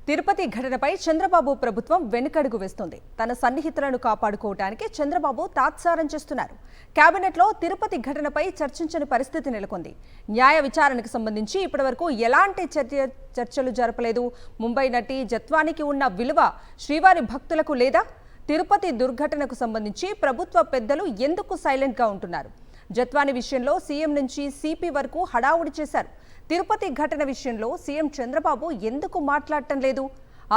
తిరుపతి ఘటనపై చంద్రబాబు ప్రభుత్వం వెనుకడుగు వేస్తుంది. తన సన్నిహితులను కాపాడుకోవడానికి చంద్రబాబు తాత్సారం చేస్తున్నారు. కేబినెట్లో తిరుపతి ఘటనపై చర్చించని పరిస్థితి నెలకొంది. న్యాయ విచారణకు సంబంధించి ఇప్పటివరకు ఎలాంటి చర్చలు జరపలేదు. ముంబై నటి జత్వానికి ఉన్న విలువ శ్రీవారి భక్తులకు లేదా? తిరుపతి దుర్ఘటనకు సంబంధించి ప్రభుత్వ పెద్దలు ఎందుకు సైలెంట్గా ఉంటున్నారు? జత్వాని విషయంలో సీఎం నుంచి సిపి వరకు హడావుడి చేశారు. తిరుపతి ఘటన విషయంలో సీఎం చంద్రబాబు ఎందుకు మాట్లాడటం లేదు?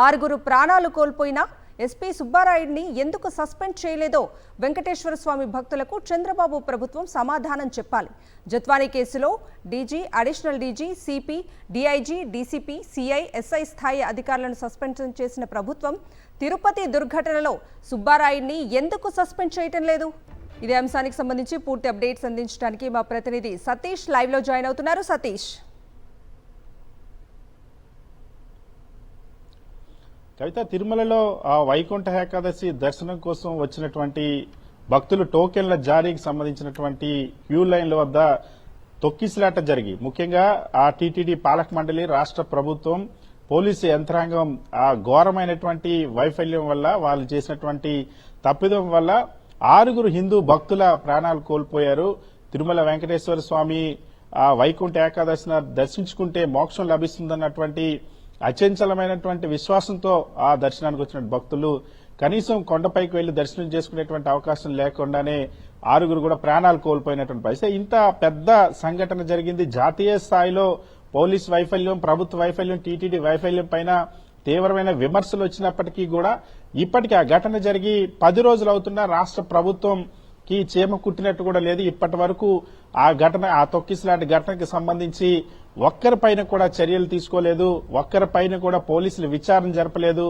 6 ప్రాణాలు కోల్పోయినా ఎస్పీ సుబ్బారాయుడిని ఎందుకు సస్పెండ్ చేయలేదో వెంకటేశ్వర స్వామి భక్తులకు చంద్రబాబు ప్రభుత్వం సమాధానం చెప్పాలి. జత్వాని కేసులో DG, additional DG, CP, DIG, DCP, CI, SI స్థాయి అధికారులను సస్పెండ్ చేసిన ప్రభుత్వం తిరుపతి దుర్ఘటనలో సుబ్బారాయుడిని ఎందుకు సస్పెండ్ చేయటం లేదు? ఇదే అంశానికి సంబంధించి పూర్తి అప్డేట్స్ అందించడానికి మా ప్రతినిధి సతీష్ లైవ్ లో జాయిన్ అవుతున్నారు. సతీష్, కవిత, తిరుమలలో వైకుంఠ ఏకాదశి దర్శనం కోసం వచ్చినటువంటి భక్తులు టోకెన్ల జారీకి సంబంధించినటువంటి క్యూ లైన్ల వద్ద తొక్కిసలాట జరిగి ముఖ్యంగా ఆ టీటీడీ పాలక మండలి, రాష్ట్ర ప్రభుత్వం, పోలీసు యంత్రాంగం ఆ ఘోరమైనటువంటి వైఫల్యం వల్ల, వాళ్ళు చేసినటువంటి తప్పిదం వల్ల 6 హిందూ భక్తుల ప్రాణాలు కోల్పోయారు. తిరుమల వెంకటేశ్వర స్వామి ఆ వైకుంఠ ఏకాదశిని దర్శించుకుంటే మోక్షం లభిస్తుందన్నటువంటి అచంచలమైనటువంటి విశ్వాసంతో ఆ దర్శనానికి వచ్చిన భక్తులు కనీసం కొండపైకి వెళ్లి దర్శనం చేసుకునేటువంటి అవకాశం లేకుండానే 6 కూడా ప్రాణాలు కోల్పోయినటువంటి పరిస్థితి. ఇంత పెద్ద సంఘటన జరిగింది. జాతీయ స్థాయిలో పోలీస్ వైఫల్యం, ప్రభుత్వ వైఫల్యం, టీటీడీ వైఫల్యం పైన తీవ్రమైన విమర్శలు వచ్చినప్పటికీ కూడా ఇప్పటికీ ఆ ఘటన జరిగి 10 రోజులు అవుతున్నా రాష్ట్ర ప్రభుత్వంకి చీమ కుట్టినట్టు కూడా లేదు. ఇప్పటి వరకు ఆ తొక్కిసలాంటి ఘటనకి సంబంధించి ఒక్కరిపైన కూడా చర్యలు తీసుకోలేదు. ఒక్కరిపైన కూడా పోలీసులు విచారణ జరపలేదు.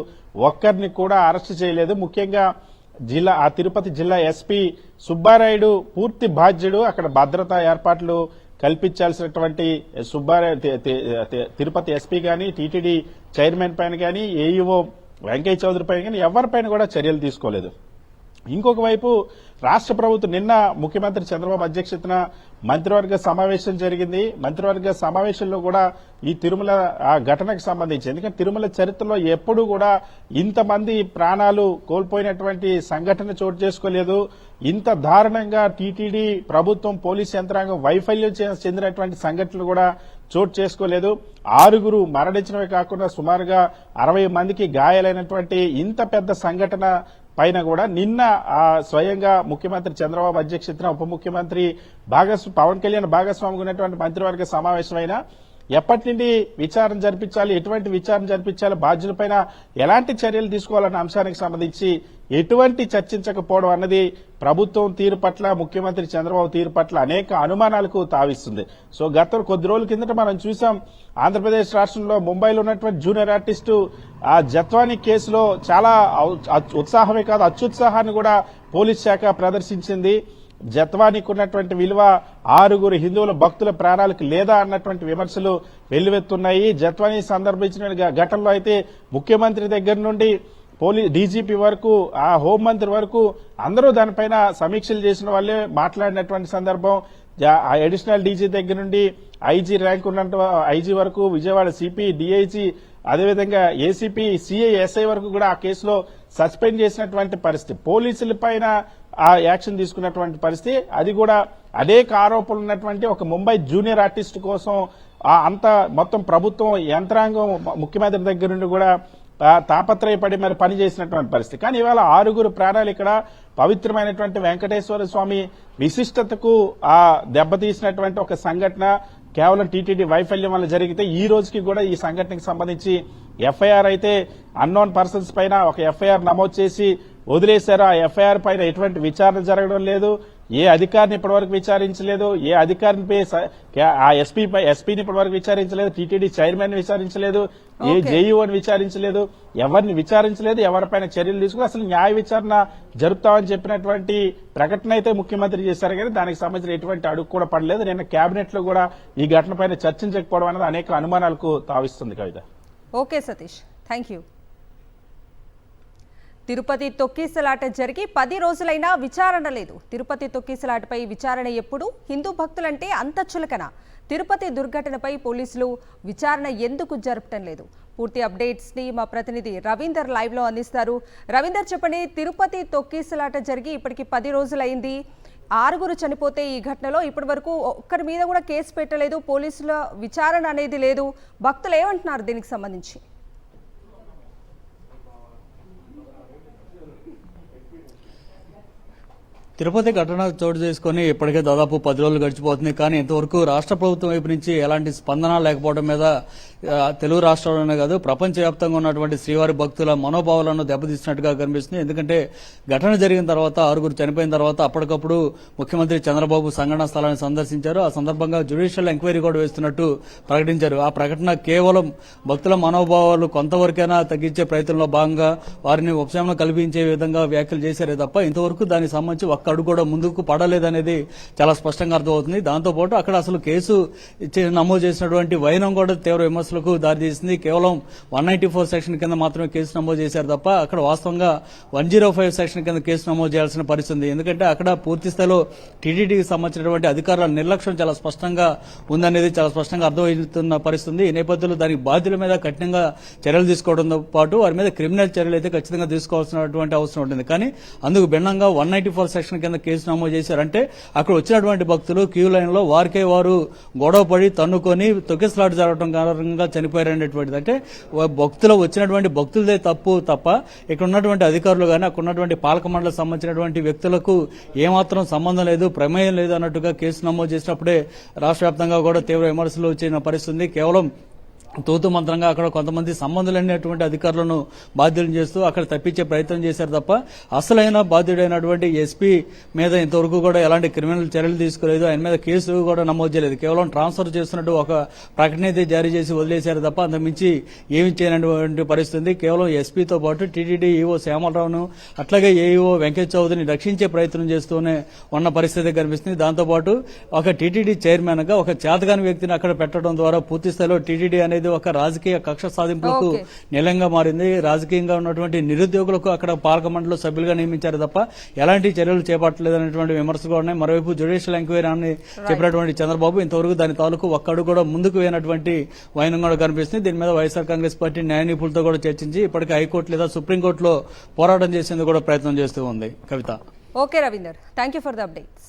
ఒక్కరిని కూడా అరెస్టు చేయలేదు. ముఖ్యంగా ఆ తిరుపతి జిల్లా ఎస్పీ సుబ్బారాయుడు పూర్తి బాధ్యుడు. అక్కడ భద్రతా ఏర్పాట్లు కల్పించాల్సినటువంటి తిరుపతి ఎస్పీ గాని, టీటీడీ చైర్మన్ పైన గాని, ఏఈఓ వెంకయ్య చౌదరి పైన గాని ఎవరిపైన కూడా చర్యలు తీసుకోలేదు. ఇంకొక వైపు రాష్ట్ర ప్రభుత్వం నిన్న ముఖ్యమంత్రి చంద్రబాబు అధ్యక్షతన మంత్రివర్గ సమావేశం జరిగింది. మంత్రివర్గ సమావేశంలో కూడా ఈ తిరుమల ఘటనకు సంబంధించి, ఎందుకంటే తిరుమల చరిత్రలో ఎప్పుడూ కూడా ఇంతమంది ప్రాణాలు కోల్పోయినటువంటి సంఘటన చోటు చేసుకోలేదు. ఇంత దారుణంగా టీటీడీ ప్రభుత్వం, పోలీస్ యంత్రాంగం వైఫల్యం చెందినటువంటి సంఘటనలు కూడా చోటు చేసుకోలేదు. 6 మరణించడమే కాకుండా సుమారుగా 60 మందికి గాయాలైనటువంటి ఇంత పెద్ద సంఘటన పైన కూడా నిన్న స్వయంగా ముఖ్యమంత్రి చంద్రబాబు అధ్యక్షతన ఉప ముఖ్యమంత్రి పవన్ కళ్యాణ్ భాగస్వామిగా ఉన్నటువంటి మంత్రివర్గ సమావేశమైన ఎప్పటి నుండి విచారణ జరిపించాలి, ఎటువంటి విచారణ జరిపించాలి, బాధ్యులపైన ఎలాంటి చర్యలు తీసుకోవాలన్న అంశానికి సంబంధించి ఎటువంటి చర్చించకపోవడం అన్నది ప్రభుత్వం తీరు పట్ల, ముఖ్యమంత్రి చంద్రబాబు తీరు పట్ల అనేక అనుమానాలకు తావిస్తుంది. సో గత కొద్ది రోజుల కిందట మనం చూసాం, ఆంధ్రప్రదేశ్ రాష్ట్రంలో ముంబైలో ఉన్నటువంటి జూనియర్ ఆర్టిస్టు ఆ జత్వాని కేసులో చాలా ఉత్సాహమే కాదు అత్యుత్సాహాన్ని కూడా పోలీస్ శాఖ ప్రదర్శించింది. జత్వానికి ఉన్నటువంటి విలువ 6 హిందువుల భక్తుల ప్రాణాలకు లేదా అన్నటువంటి విమర్శలు వెల్లువెత్తున్నాయి. జత్వాని సందర్భించిన ఘటనలో అయితే ముఖ్యమంత్రి దగ్గర నుండి డీజీపీ వరకు, ఆ హోంమంత్రి వరకు అందరూ దానిపైన సమీక్షలు చేసిన వాళ్ళే మాట్లాడినటువంటి సందర్భం. అడిషనల్ డీజీ దగ్గర నుండి ఐజీ ర్యాంక్ ఉన్న ఐజీ వరకు, విజయవాడ సిపి, డీఐజీ, అదేవిధంగా ఏసీపీ, సిఐ, ఎస్ఐ వరకు కూడా ఆ కేసులో సస్పెండ్ చేసినటువంటి పరిస్థితి, పోలీసుల పైన ఆ యాక్షన్ తీసుకున్నటువంటి పరిస్థితి. అది కూడా అనేక ఆరోపణలు ఉన్నటువంటి ఒక ముంబై జూనియర్ ఆర్టిస్ట్ కోసం అంత మొత్తం ప్రభుత్వం యంత్రాంగం ముఖ్యమంత్రి దగ్గర నుండి కూడా తాపత్రయపడి మరి పనిచేసినటువంటి పరిస్థితి. కానీ ఇవాళ 6 ప్రాణాలు ఇక్కడ పవిత్రమైనటువంటి వెంకటేశ్వర స్వామి విశిష్టతకు దెబ్బతీసినటువంటి ఒక సంఘటన కేవలం టీటీడీ వైఫల్యం వల్ల జరిగితే ఈ రోజుకి కూడా ఈ సంఘటనకు సంబంధించి ఎఫ్ఐఆర్ అయితే అన్నోన్ పర్సన్స్ పైన ఒక ఎఫ్ఐఆర్ నమోదు చేసి వదిలేశారు. ఆ ఎఫ్ఐఆర్ పైన ఎటువంటి విచారణ జరగడం లేదు. ఏ అధికారిని ఇప్పటివరకు విచారించలేదు. ఏ అధికారినిపై ఆ ఎస్పీని ఇప్పటివరకు విచారించలేదు. TTD chairman విచారించలేదు. ఏ జేఈఓని విచారించలేదు. ఎవరిని విచారించలేదు. ఎవరిపైన చర్యలు తీసుకుని అసలు న్యాయ విచారణ జరుపుతామని చెప్పినటువంటి ప్రకటన అయితే ముఖ్యమంత్రి చేశారు. కానీ దానికి సంబంధించిన ఎటువంటి అడుగు కూడా పడలేదు. నిన్న కేబినెట్ లో కూడా ఈ ఘటనపైన చర్చించకపోవడం అనేది అనేక అనుమానాలకు తావిస్తుంది. Kavitha. Okay Satish, thank you. తిరుపతి తొక్కిసలాట జరిగి 10 రోజులైనా విచారణ లేదు. తిరుపతి తొక్కిసలాటపై విచారణ ఎప్పుడు? హిందూ భక్తులంటే అంత చులకన? తిరుపతి దుర్ఘటనపై పోలీసులు విచారణ ఎందుకు జరపటం లేదు? పూర్తి అప్డేట్స్ ని మా ప్రతినిధి రవీందర్ లైవ్ లో అందిస్తారు. రవీందర్, చెప్పండి, తిరుపతి తొక్కిసలాట జరిగి ఇప్పటికి 10 రోజులైంది. 6 చనిపోతే ఈ ఘటనలో ఇప్పటి వరకు ఒక్కరి మీద కూడా కేసు పెట్టలేదు. పోలీసుల విచారణ అనేది లేదు. భక్తులు ఏమంటున్నారు దీనికి సంబంధించి? తిరుపతి ఘటన చోటు చేసుకుని ఇప్పటికే దాదాపు 10 రోజులు గడిచిపోతుంది. కానీ ఇంతవరకు రాష్ట్ర ప్రభుత్వం వైపు నుంచి ఎలాంటి స్పందన లేకపోవడం మీద తెలుగు రాష్ట్రాల్లోనే కాదు ప్రపంచవ్యాప్తంగా ఉన్నటువంటి శ్రీవారి భక్తుల మనోభావాలను దెబ్బతీసినట్టుగా కనిపిస్తుంది. ఎందుకంటే ఘటన జరిగిన తర్వాత 6 చనిపోయిన తర్వాత అప్పటికప్పుడు ముఖ్యమంత్రి చంద్రబాబు సంఘటనా స్థలాన్ని సందర్శించారు. ఆ సందర్భంగా జ్యుడిషియల్ ఎంక్వైరీ కూడా వేస్తున్నట్టు ప్రకటించారు. ఆ ప్రకటన కేవలం భక్తుల మనోభావాలు కొంతవరకైనా తగ్గించే ప్రయత్నంలో భాగంగా వారిని ఉపశమనం కల్పించే విధంగా వ్యాఖ్యలు చేశారే తప్ప ఇంతవరకు దానికి సంబంధించి ఒక్క అడుగు కూడా ముందుకు పడలేదనేది చాలా స్పష్టంగా అర్థమవుతుంది. దాంతోపాటు అక్కడ అసలు కేసు నమోదు చేసినటువంటి వైనం కూడా తీవ్ర విమర్శలకు దారితీసింది. కేవలం 194 సెక్షన్ కింద మాత్రమే కేసు నమోదు చేశారు తప్ప అక్కడ వాస్తవంగా 105 సెక్షన్ కింద కేసు నమోదు చేయాల్సిన పరిస్థితి. ఎందుకంటే అక్కడ పూర్తి స్థాయిలో టీటీడీకి సంబంధించినటువంటి అధికారుల నిర్లక్ష్యం చాలా స్పష్టంగా ఉందనేది చాలా స్పష్టంగా అర్థమవుతున్న పరిస్థితి. ఈ నేపథ్యంలో దానికి బాధ్యుల మీద కఠినంగా చర్యలు తీసుకోవడంతో పాటు వారి మీద క్రిమినల్ చర్యలు అయితే ఖచ్చితంగా తీసుకోవాల్సినటువంటి అవసరం ఉంటుంది. కానీ అందుకు భిన్నంగా 194 సెక్షన్ కింద కేసు నమోదు చేశారంటే అక్కడ వచ్చినటువంటి భక్తులు క్యూ లైన్ లో వారికే వారు గొడవ పడి తన్నుకొని తొక్కిసలాట జరగడం కారణంగా చనిపోయారనేటువంటిది. అంటే భక్తులు వచ్చినటువంటి భక్తులదే తప్పు తప్ప ఇక్కడ ఉన్నటువంటి అధికారులు కానీ అక్కడ ఉన్నటువంటి పాలక మండలికి సంబంధించినటువంటి వ్యక్తులకు ఏమాత్రం సంబంధం లేదు, ప్రమేయం లేదు అన్నట్టుగా కేసు నమోదు చేసినప్పుడే రాష్ట్ర వ్యాప్తంగా కూడా తీవ్ర విమర్శలు వచ్చిన పరిస్థితి. కేవలం తూతు మంత్రంగా అక్కడ కొంతమంది సంబంధం లేనటువంటి అధికారులను బాధ్యులను చేస్తూ అక్కడ తప్పించే ప్రయత్నం చేశారు తప్ప అసలైన బాధ్యుడైనటువంటి ఎస్పీ మీద ఇంతవరకు కూడా ఎలాంటి క్రిమినల్ చర్యలు తీసుకోలేదు. ఆయన మీద కేసు కూడా నమోదు చేయలేదు. కేవలం ట్రాన్స్ఫర్ చేస్తున్నట్టు ఒక ప్రకటన అయితే జారీ చేసి వదిలేశారు తప్ప అంతకుమించి ఏమి చేయనటువంటి పరిస్థితి. కేవలం ఎస్పీతో పాటు టీటీడీ ఈవో శ్యామలరావును అట్లాగే ఏఈఓ వెంకయ్య చౌదరిని రక్షించే ప్రయత్నం చేస్తూనే ఉన్న పరిస్థితి కనిపిస్తుంది. దాంతోపాటు ఒక టీటీడీ చైర్మన్ గా ఒక చేతగాని వ్యక్తిని అక్కడ పెట్టడం ద్వారా పూర్తి స్థాయిలో టీటీడీ అనేది ఒక రాజకీయ కక్ష సాధింపులకు నిలంగా మారింది. రాజకీయంగా ఉన్నటువంటి నిరుద్యోగులకు అక్కడ పాలక మండలి సభ్యులుగా నియమించారు తప్ప ఎలాంటి చర్యలు చేపట్టలేదనేటువంటి విమర్శలు కూడా ఉన్నాయి. మరోవైపు జ్యుడిషియల్ ఎంక్వైరీ అని చెప్పినటువంటి చంద్రబాబు ఇంతవరకు దాని తాలూకు ఒక్కడు కూడా ముందుకు వేయనటువంటి వైనం కూడా కనిపిస్తుంది. దీని మీద వైఎస్ఆర్ కాంగ్రెస్ పార్టీ న్యాయ నిపుణులతో కూడా చర్చించి ఇప్పటికే హైకోర్టు లేదా సుప్రీంకోర్టులో పోరాటం చేసేందుకు కూడా ప్రయత్నం చేస్తూ ఉంది. Kavitha. Okay Ravinder, thank you for the updates.